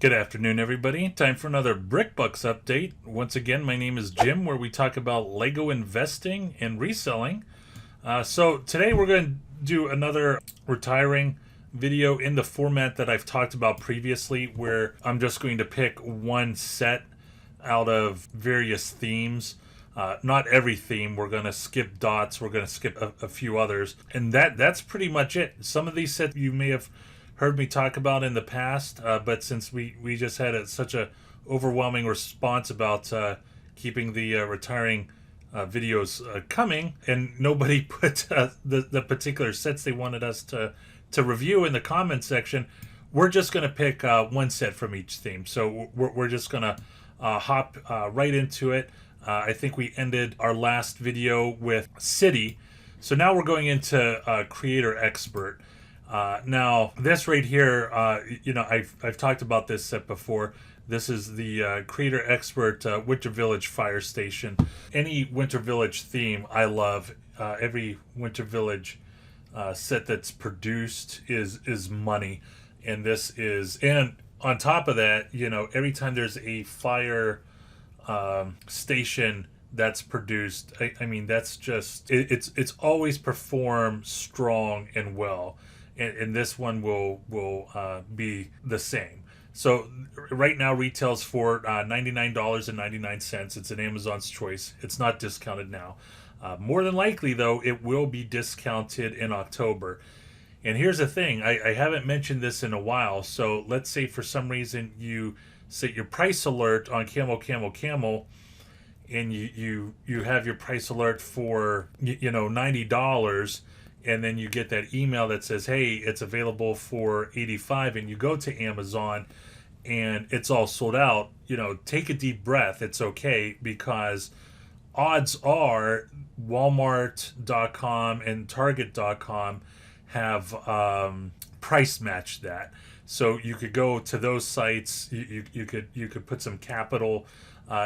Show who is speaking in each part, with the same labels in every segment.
Speaker 1: Good afternoon, everybody. Time for another BrickBucks update. Once again, my name is Jim, where we talk about Lego investing and reselling. So today we're going to do another retiring video in the format that I've talked about previously, where I'm just going to pick one set out of various themes. Not every theme. We're going to skip dots. We're going to skip a few others. And that's pretty much it. Some of these sets you may have heard me talk about in the past, but since we just had such a overwhelming response about keeping the retiring videos coming, and nobody put the particular sets they wanted us to review in the comment section, we're just going to pick one set from each theme. So we're just going to hop right into it. I think we ended our last video with City, so now we're going into Creator Expert. Now, this right here, I've talked about this set before. This is the Creator Expert Winter Village Fire Station. Any Winter Village theme I love. Every Winter Village set that's produced is money. And and on top of that, every time there's a fire station that's produced, I mean, that's just, it's always performed strong and well. And this one will be the same. So right now retails for $99.99. It's an Amazon's choice. It's not discounted now. More than likely, though, it will be discounted in October. And here's the thing. I haven't mentioned this in a while. So let's say for some reason you set your price alert on Camel, and you have your price alert for $90. And then you get that email that says, hey, it's available for $85, and you go to Amazon and it's all sold out. Take a deep breath. It's okay, because odds are Walmart.com and Target.com have price matched that. So you could go to those sites. You could put some capital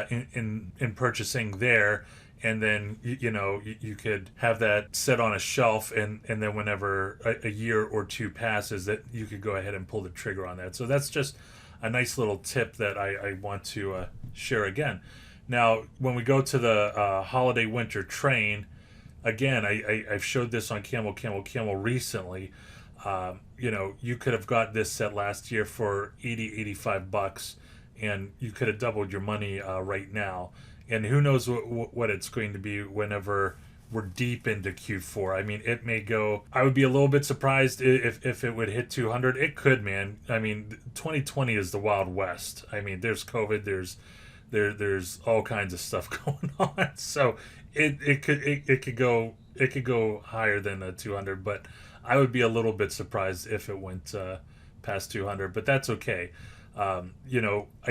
Speaker 1: in purchasing there. And then, you could have that set on a shelf, and then whenever a year or two passes, that you could go ahead and pull the trigger on that. So that's just a nice little tip that I want to share again. Now, when we go to the holiday winter train, again, I've showed this on Camel recently. You could have got this set last year for $85, and you could have doubled your money right now. And who knows what it's going to be whenever we're deep into Q4. I mean, it may go. I would be a little bit surprised if it would hit 200. It could, man. I mean, 2020 is the Wild West. I mean, there's COVID. There's all kinds of stuff going on. So it could go higher than 200. But I would be a little bit surprised if it went past 200. But that's okay. I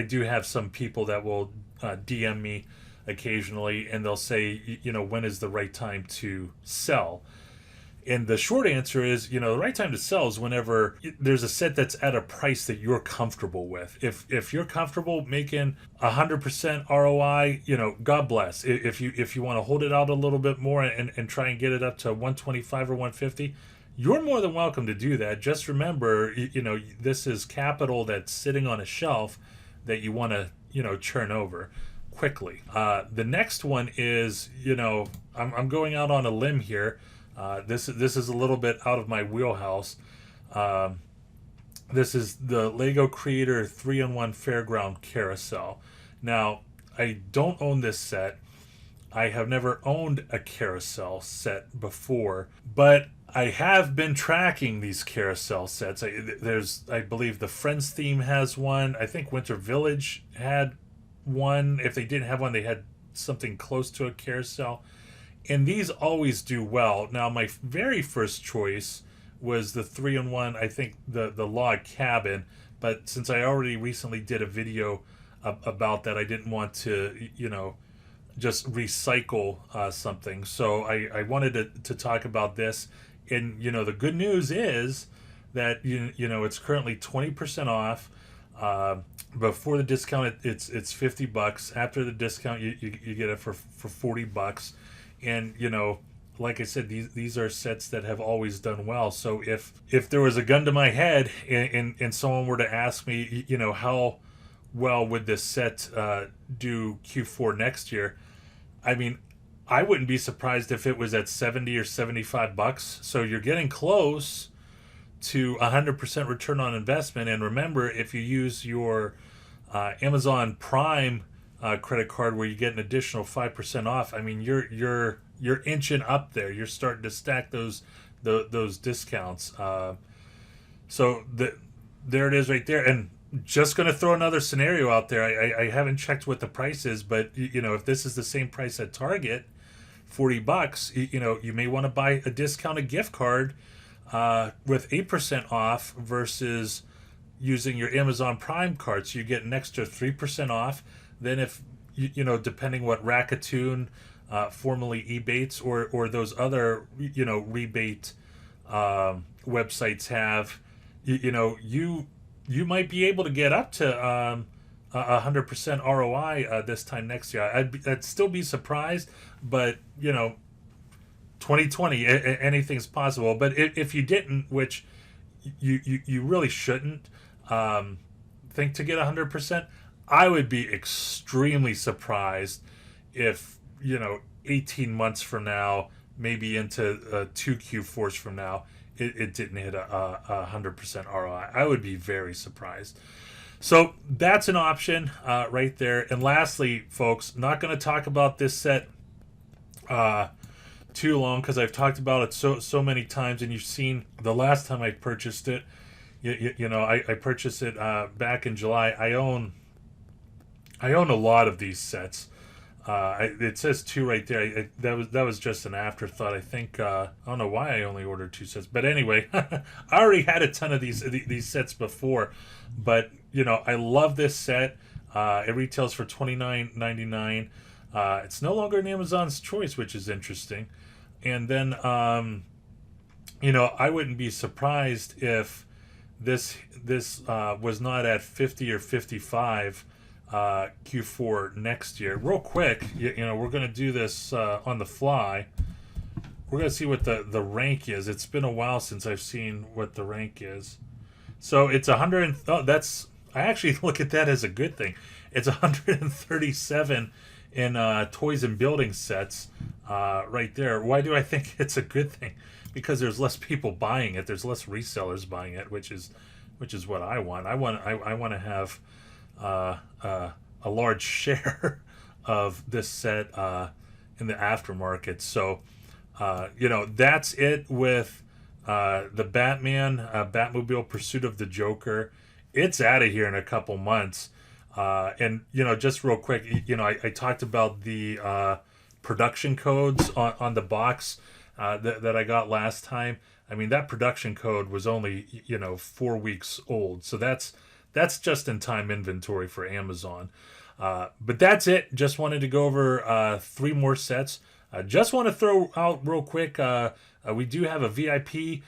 Speaker 1: do have some people that will DM me occasionally, and they'll say, when is the right time to sell? And the short answer is, the right time to sell is whenever there's a set that's at a price that you're comfortable with. If you're comfortable making 100% ROI, God bless. If you want to hold it out a little bit more and try and get it up to 125 or 150, you're more than welcome to do that. Just remember, this is capital that's sitting on a shelf that you want to, churn over quickly. The next one is, I'm going out on a limb here. This is a little bit out of my wheelhouse. This is the Lego Creator 3-in-1 Fairground Carousel. Now, I don't own this set. I have never owned a carousel set before, but I have been tracking these carousel sets. I believe the Friends theme has one. I think Winter Village had one. If they didn't have one, they had something close to a carousel. And these always do well. Now, my very first choice was the 3-in-1, I think the log cabin. But since I already recently did a video about that, I didn't want to, just recycle something. So I wanted to talk about this. And, the good news is that, it's currently 20% off. Before the discount, it's $50. After the discount, you get it for $40. And, like I said, these are sets that have always done well. So if there was a gun to my head and someone were to ask me, how well would this set do Q4 next year, I mean, I wouldn't be surprised if it was at 70 or $75. So you're getting close to 100% return on investment. And remember, if you use your Amazon Prime credit card, where you get an additional 5% off, I mean, you're inching up there. You're starting to stack those discounts. There it is right there. And just going to throw another scenario out there. I haven't checked what the price is, but if this is the same price at Target, $40, you may want to buy a discounted gift card with 8% off versus using your Amazon Prime card. So you get an extra 3% off. Then if depending what Rakuten, formerly Ebates, or those other rebate websites have, you might be able to get up to 100% ROI this time next year. I'd still be surprised, but 2020, anything's possible. But if you didn't, which you really shouldn't, think to get 100%, I would be extremely surprised if 18 months from now, maybe into 2 Q4s from now, it didn't hit a 100% ROI. I would be very surprised. So that's an option right there. And lastly, folks, not going to talk about this set too long, because I've talked about it so many times, and you've seen the last time I purchased it. I purchased it back in July. I own a lot of these sets. It says 2 right there. That was just an afterthought. I think I don't know why I only ordered 2 sets, but anyway, I already had a ton of these sets before. But I love this set. It retails for $29.99. It's no longer an Amazon's Choice, which is interesting. And then I wouldn't be surprised if this was not at 50 or 55 Q4 next year. Real quick, we're going to do this on the fly. We're going to see what the rank is. It's been a while since I've seen what the rank is. So it's 100. Oh, that's, I actually look at that as a good thing. It's 137 in toys and building sets right there. Why do I think it's a good thing? Because there's less people buying it. There's less resellers buying it, which is what I want. I want to have a large share of this set in the aftermarket. So that's it with the Batmobile Pursuit of the Joker. It's out of here in a couple months. And just real quick, I talked about the production codes on the box that I got last time. I mean, that production code was only 4 weeks old, so that's just in time inventory for Amazon. But that's it. Just wanted to go over 3 more sets. Just want to throw out real quick, we do have a VIP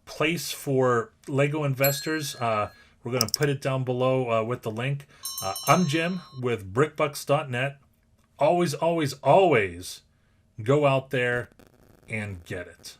Speaker 1: place for Lego investors. We're going to put it down below with the link. I'm Jim with BrickBucks.net. Always, always, always go out there and get it.